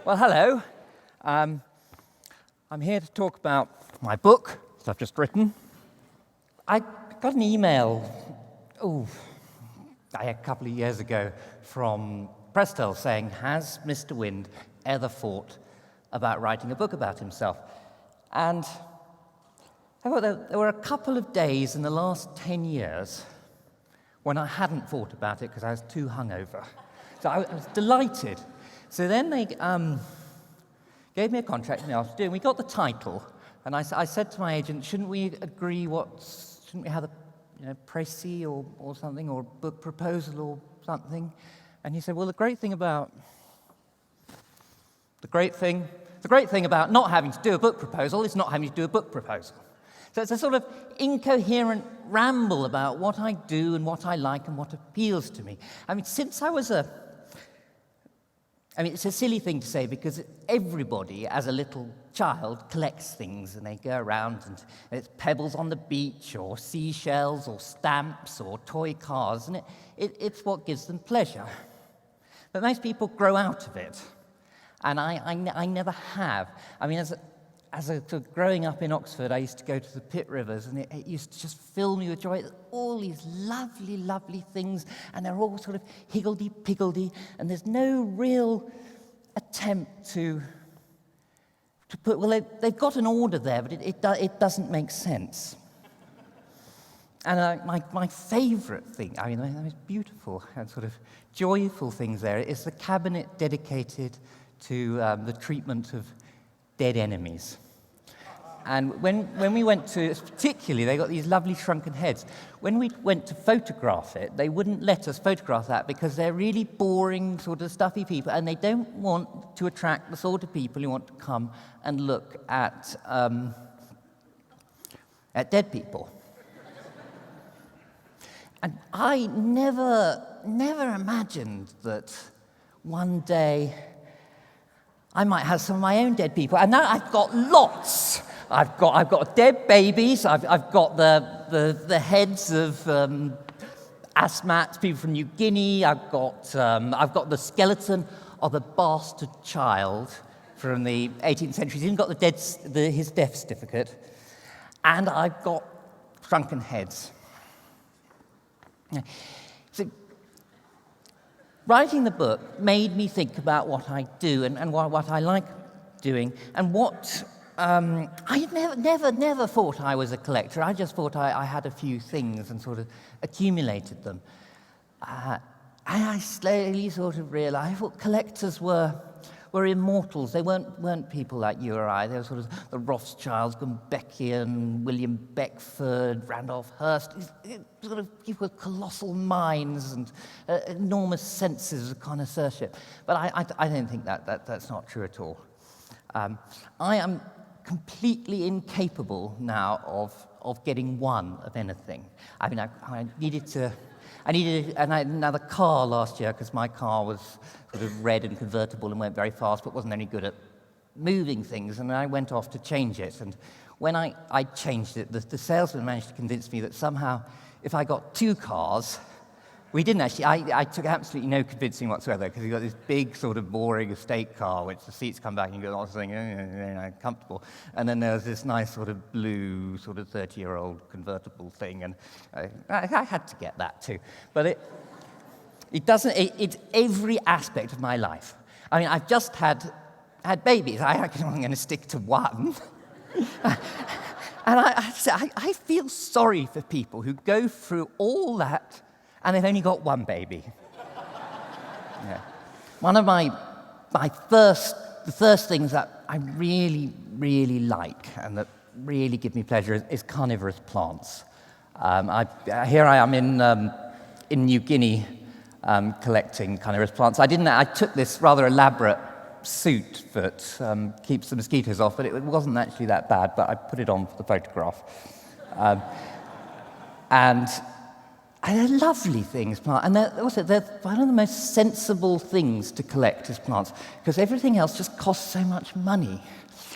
Well, hello. I'm here to talk about my book that I've just written. I got an email, a couple of years ago from Prestel saying, has Mr. Wynd ever thought about writing a book about himself? And I thought there were a couple of days in the last 10 years when I hadn't thought about it because I was too hungover. So I was delighted. So then they gave me a contract and asked to do, and we got the title. And I said to my agent, shouldn't we agree shouldn't we have a précis or something, or book proposal or something? And he said, well, the great thing about not having to do a book proposal is not having to do a book proposal. So it's a sort of incoherent ramble about what I do and what I like and what appeals to me. I mean, it's a silly thing to say because everybody, as a little child, collects things and they go around and it's pebbles on the beach or seashells or stamps or toy cars, and it's what gives them pleasure. But most people grow out of it, and I never have. I mean, as a growing up in Oxford, I used to go to the Pit Rivers, and it used to just fill me with joy. All these lovely, lovely things, and they're all sort of higgledy-piggledy, and there's no real attempt to put, well, they've got an order there, but it doesn't make sense. And my favorite thing, I mean, the most beautiful and sort of joyful things there is the cabinet dedicated to the treatment of dead enemies. And when we went to, particularly, they got these lovely shrunken heads. When we went to photograph it, they wouldn't let us photograph that because they're really boring, sort of stuffy people, and they don't want to attract the sort of people who want to come and look at dead people. And I never imagined that one day I might have some of my own dead people, and now I've got lots. I've got dead babies. I've got the heads of asthmats, people from New Guinea. I've got the skeleton of a bastard child from the 18th century. He's even got his death certificate, and I've got shrunken heads. So, writing the book made me think about what I do and what I like doing, and what I never thought I was a collector. I just thought I had a few things and sort of accumulated them. And I slowly sort of realized I thought collectors were immortals. They weren't people like you or I. They were sort of the Rothschilds, Gulbenkian, William Beckford, Randolph Hearst, sort of people with colossal minds and enormous senses of connoisseurship. But I don't think that's not true at all. I am completely incapable now of getting one of anything. I mean, I needed another car last year because my car was sort of red and convertible and went very fast, but wasn't any good at moving things, and I went off to change it. And when I changed it, the salesman managed to convince me that somehow, if I got two cars, we didn't actually, I took absolutely no convincing whatsoever, because he got this big sort of boring estate car, which the seats come back and you go, something comfortable. And then there was this nice sort of blue, sort of 30-year-old convertible thing, and I had to get that too. But it's every aspect of my life. I mean, I've just had babies. I'm going to stick to one. And I feel sorry for people who go through all that and they've only got one baby. Yeah. One of the first things that I really, really like and that really give me pleasure is carnivorous plants. Here I am in New Guinea collecting carnivorous plants. I took this rather elaborate suit that keeps the mosquitoes off, but it wasn't actually that bad, but I put it on for the photograph. And they're lovely things, plants. And they're one of the most sensible things to collect is plants, because everything else just costs so much money.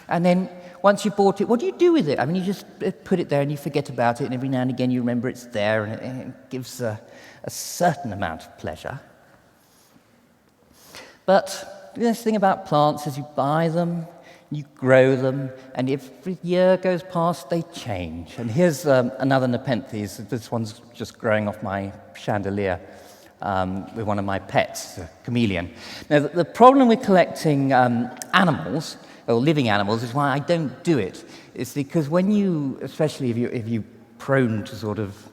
And then once you've bought it, what do you do with it? I mean, you just put it there and you forget about it, and every now and again you remember it's there, and it gives a certain amount of pleasure. But this thing about plants is you buy them, you grow them, and every year goes past, they change. And here's another nepenthes. This one's just growing off my chandelier with one of my pets, a chameleon. Now, the problem with collecting animals, or living animals, is why I don't do it. It's because when you, especially if you're prone to sort of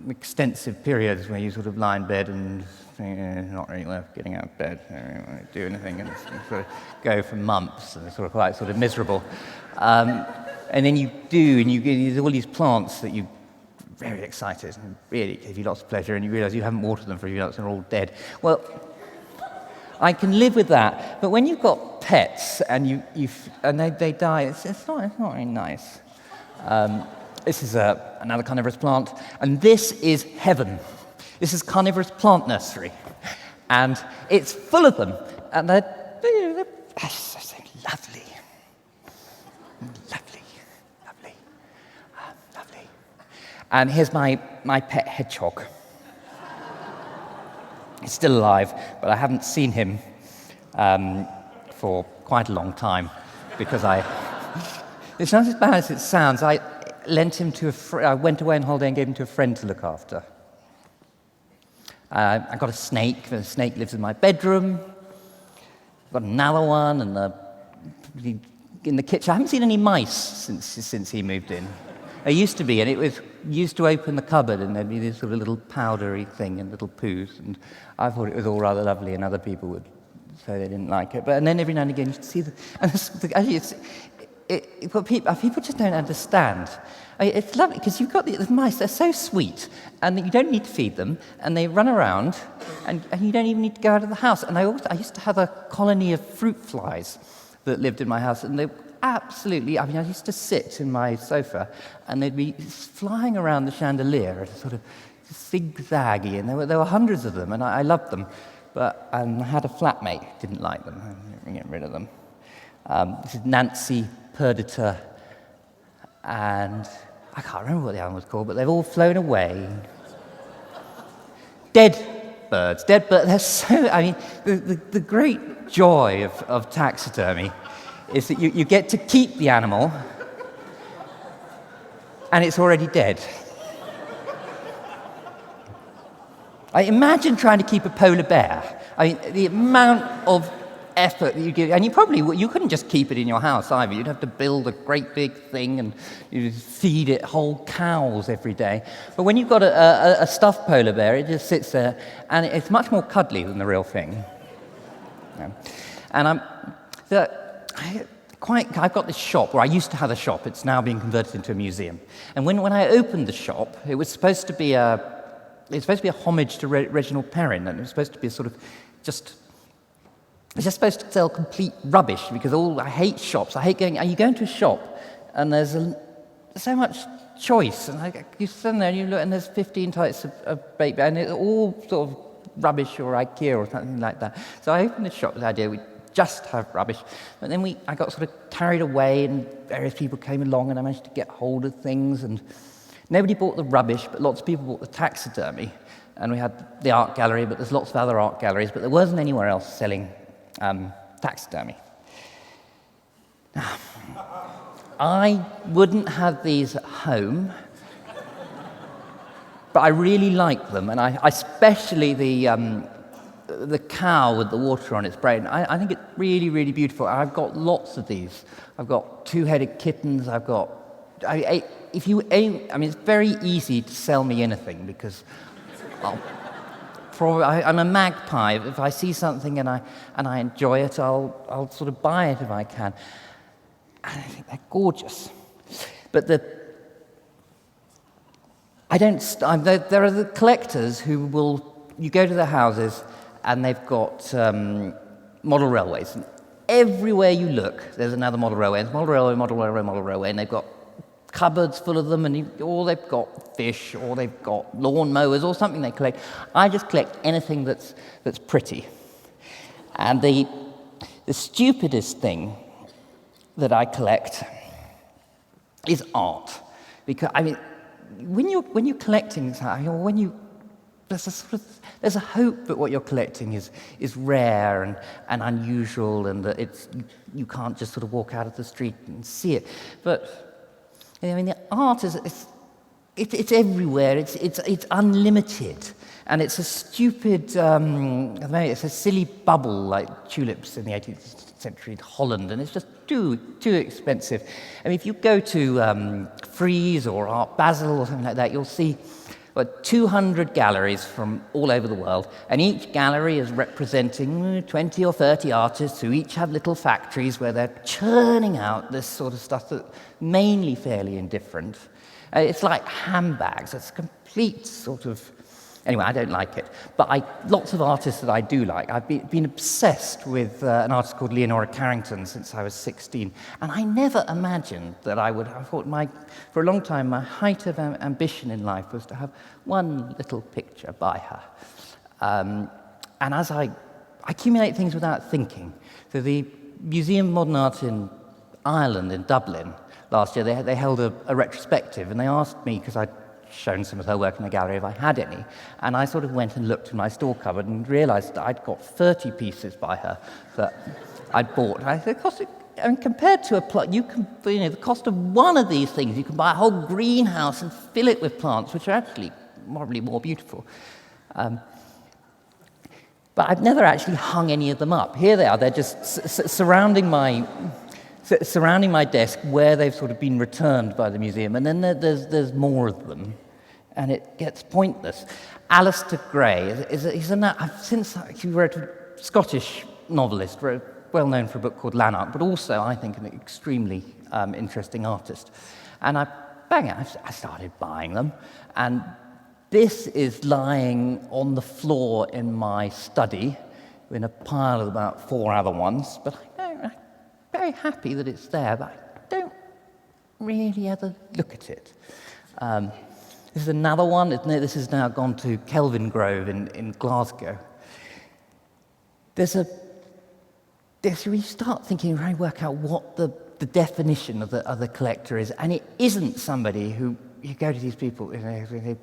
extensive periods where you sort of lie in bed and think, it's not really worth getting out of bed, I don't want to do anything, and sort of go for months, and it's sort of quite sort of miserable. And then you do, and you get all these plants that you're very excited and really give you lots of pleasure, and you realise you haven't watered them for a few months and they're all dead. Well, I can live with that, but when you've got pets and they die, it's not very nice. This is another carnivorous plant, and this is heaven. This is carnivorous plant nursery, and it's full of them, and they're lovely, lovely, lovely, lovely. And here's my pet hedgehog. He's still alive, but I haven't seen him for quite a long time because it's not as bad as it sounds. I lent him to I went away on holiday and gave him to a friend to look after. I got a snake. The snake lives in my bedroom. I've got another one in the kitchen. I haven't seen any mice since he moved in. There used to be, and it was used to open the cupboard, and there'd be this sort of little powdery thing and little poos, and I thought it was all rather lovely, and other people would say they didn't like it. And then every now and again, you'd see people just don't understand. It's lovely because you've got the mice. They're so sweet, and you don't need to feed them, and they run around, and you don't even need to go out of the house. And I used to have a colony of fruit flies that lived in my house, and they absolutely. I used to sit in my sofa, and they'd be flying around the chandelier at a sort of zigzaggy, and there were hundreds of them, and I loved them. But I had a flatmate who didn't like them. I didn't get rid of them. This is Nancy Perdita, and I can't remember what the other one was called, but they've all flown away. Dead birds. They're so, the great joy of taxidermy is that you get to keep the animal, and it's already dead. Imagine trying to keep a polar bear. The amount of effort that you give, and you couldn't just keep it in your house either. You'd have to build a great big thing and you'd feed it whole cows every day. But when you've got a stuffed polar bear, it just sits there, and it's much more cuddly than the real thing. Yeah. And I've got this shop, or I used to have a shop. It's now being converted into a museum. And when I opened the shop, it was supposed to be a homage to Reginald Perrin, and it was supposed to be a sort of it's just supposed to sell complete rubbish, because I hate shops. I hate going. You go into a shop, and there's so much choice, and you stand there and you look, and there's 15 types of baby, and it's all sort of rubbish or IKEA or something like that. So I opened the shop with the idea we'd just have rubbish, but then I got sort of carried away, and various people came along, and I managed to get hold of things, and nobody bought the rubbish, but lots of people bought the taxidermy. And we had the art gallery, but there's lots of other art galleries, but there wasn't anywhere else selling taxidermy. I wouldn't have these at home, but I really like them, and I especially the cow with the water on its brain. I think it's really, really beautiful. I've got lots of these. I've got two-headed kittens. I've got. If you aim, it's very easy to sell me anything, because I'm a magpie. If I see something and I enjoy it, I'll sort of buy it if I can. And I think they're gorgeous. But there are the collectors who you go to their houses, and they've got model railways. And everywhere you look, there's another model railway. It's model railway, model railway, model railway, and they've got cupboards full of them, or they've got fish, or they've got lawn mowers, or something they collect. I just collect anything that's pretty. And the stupidest thing that I collect is art, because when you're collecting, when you there's a hope that what you're collecting is rare and unusual, and that you can't just sort of walk out of the street and see it. But I mean, the art it's everywhere. It's unlimited, and it's a stupid. I don't know, it's a silly bubble like tulips in the 18th century in Holland, and it's just too expensive. I mean, if you go to Frieze or Art Basel or something like that, you'll see 200 galleries from all over the world, and each gallery is representing 20 or 30 artists who each have little factories where they're churning out this sort of stuff that's mainly fairly indifferent. It's like handbags. It's a complete sort of... Anyway, I don't like it. But lots of artists that I do like. I've been obsessed with an artist called Leonora Carrington since I was 16. And I never imagined that I thought for a long time, my height of ambition in life was to have one little picture by her. And as I accumulate things without thinking. So the Museum of Modern Art in Ireland, in Dublin, last year, they held a retrospective, and they asked me, because I'd shown some of her work in the gallery, if I had any. And I sort of went and looked in my store cupboard and realized that I'd got 30 pieces by her that I'd bought. And I said, compared to a plot, the cost of one of these things, you can buy a whole greenhouse and fill it with plants, which are actually probably more beautiful. But I've never actually hung any of them up. Here they are. They're just surrounding my desk where they've sort of been returned by the museum, and then there's more of them, and it gets pointless. Alistair Gray, he wrote a Scottish novelist, well known for a book called Lanark, but also, I think, an extremely interesting artist. And I started buying them, and this is lying on the floor in my study in a pile of about 4 other ones, but I'm very happy that it's there, but I don't really ever look at it. This is another one. This has now gone to Kelvin Grove in Glasgow. You start thinking, trying to work out what the definition of the collector is, and it isn't somebody who, you go to these people, they've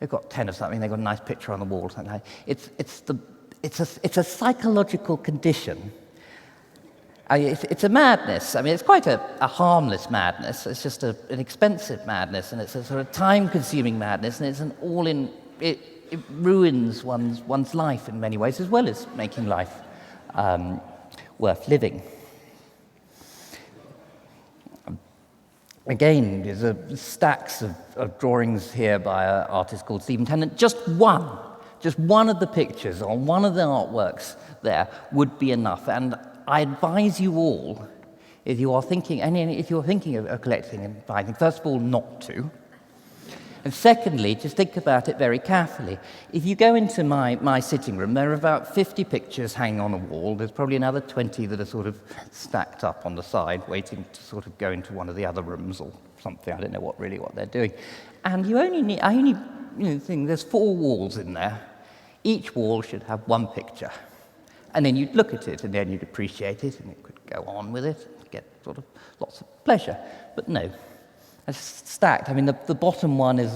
got 10 of something, they've got a nice picture on the wall, or something like that. It's a psychological condition. It's a madness. I mean, it's quite a harmless madness. It's just an expensive madness, and it's a sort of time-consuming madness, and it's an all-in... It ruins one's life in many ways, as well as making life worth living. Again, there's stacks of drawings here by an artist called Stephen Tennant. Just one of the pictures on one of the artworks there would be enough. And I advise you all, if you're thinking of collecting and buying, first of all, not to. And secondly, just think about it very carefully. If you go into my sitting room, there are about 50 pictures hanging on a wall. There's probably another 20 that are sort of stacked up on the side, waiting to sort of go into one of the other rooms or something. I don't know what they're doing. And there's 4 walls in there. Each wall should have one picture. And then you'd look at it, and then you'd appreciate it, and it could go on with it, and get sort of lots of pleasure. But no, it's stacked. I mean, the bottom one is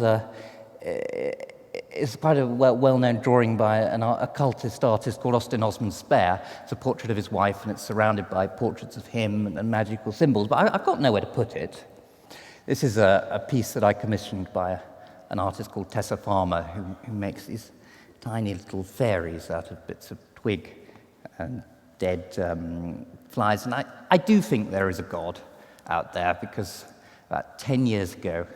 quite a well-known drawing by an occultist artist called Austin Osman Spare. It's a portrait of his wife, and it's surrounded by portraits of him and magical symbols. But I've got nowhere to put it. This is a piece that I commissioned by an artist called Tessa Farmer, who makes these tiny little fairies out of bits of twig and dead flies. And I do think there is a God out there, because about 10 years ago,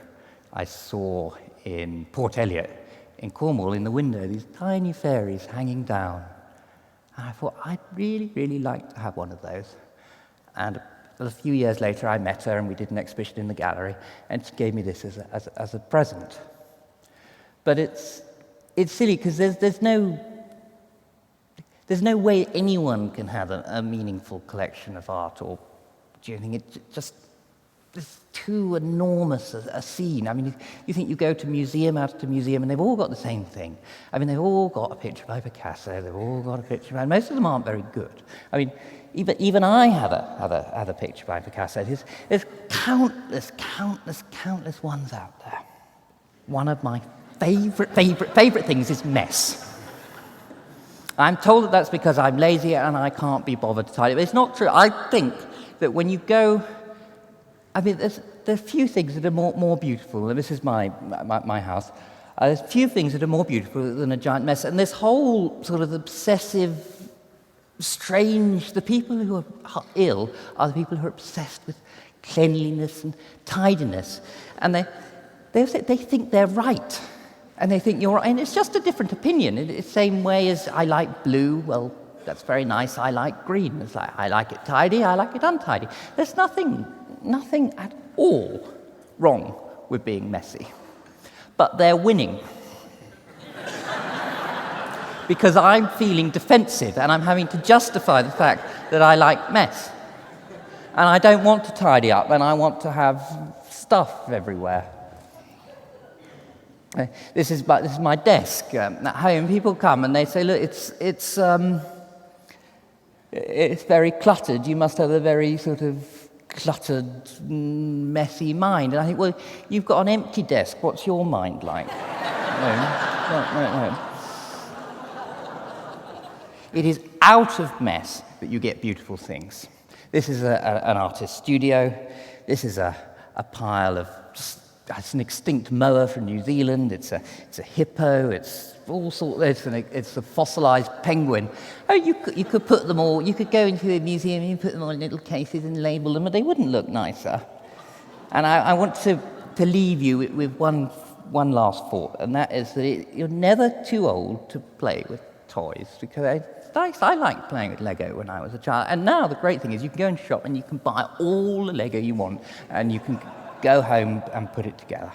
I saw in Port Eliot in Cornwall, in the window, these tiny fairies hanging down. And I thought, I'd really, really like to have one of those. And a few years later, I met her, and we did an exhibition in the gallery, and she gave me this as a present. But it's silly, because there's no way anyone can have a meaningful collection of art, or do you think it's too enormous a scene? I mean, you think you go to museum after museum, and they've all got the same thing. I mean, they've all got a picture by Picasso, they've all got a picture by... Most of them aren't very good. I mean, even I have a picture by Picasso. There's countless ones out there. One of my favourite things is mess. I'm told that that's because I'm lazy and I can't be bothered to tidy. But it's not true. I think that when you go, I mean, there's a few things that are more beautiful, and this is my house. There's few things that are more beautiful than a giant mess. And this whole sort of obsessive, strange, the people who are ill are the people who are obsessed with cleanliness and tidiness. And they think they're right. And they think you're right. And it's just a different opinion. In the same way as I like blue, well, that's very nice. I like green. It's like I like it tidy, I like it untidy. There's nothing at all wrong with being messy. But they're winning. Because I'm feeling defensive and I'm having to justify the fact that I like mess. And I don't want to tidy up and I want to have stuff everywhere. This is my desk at home. People come and they say, look, it's very cluttered. You must have a very sort of cluttered, messy mind. And I think, well, you've got an empty desk. What's your mind like? No. It is out of mess that you get beautiful things. This is an artist's studio. This is a pile of... It's an extinct moa from New Zealand. It's a hippo. It's all sorts. It's a fossilized penguin. Oh, you could put them all. You could go into a museum and put them all in little cases and label them, and they wouldn't look nicer. And I want to leave you with one last thought, and that is that you're never too old to play with toys, because I liked playing with Lego when I was a child. And now the great thing is you can go and shop and you can buy all the Lego you want, and you can go home and put it together.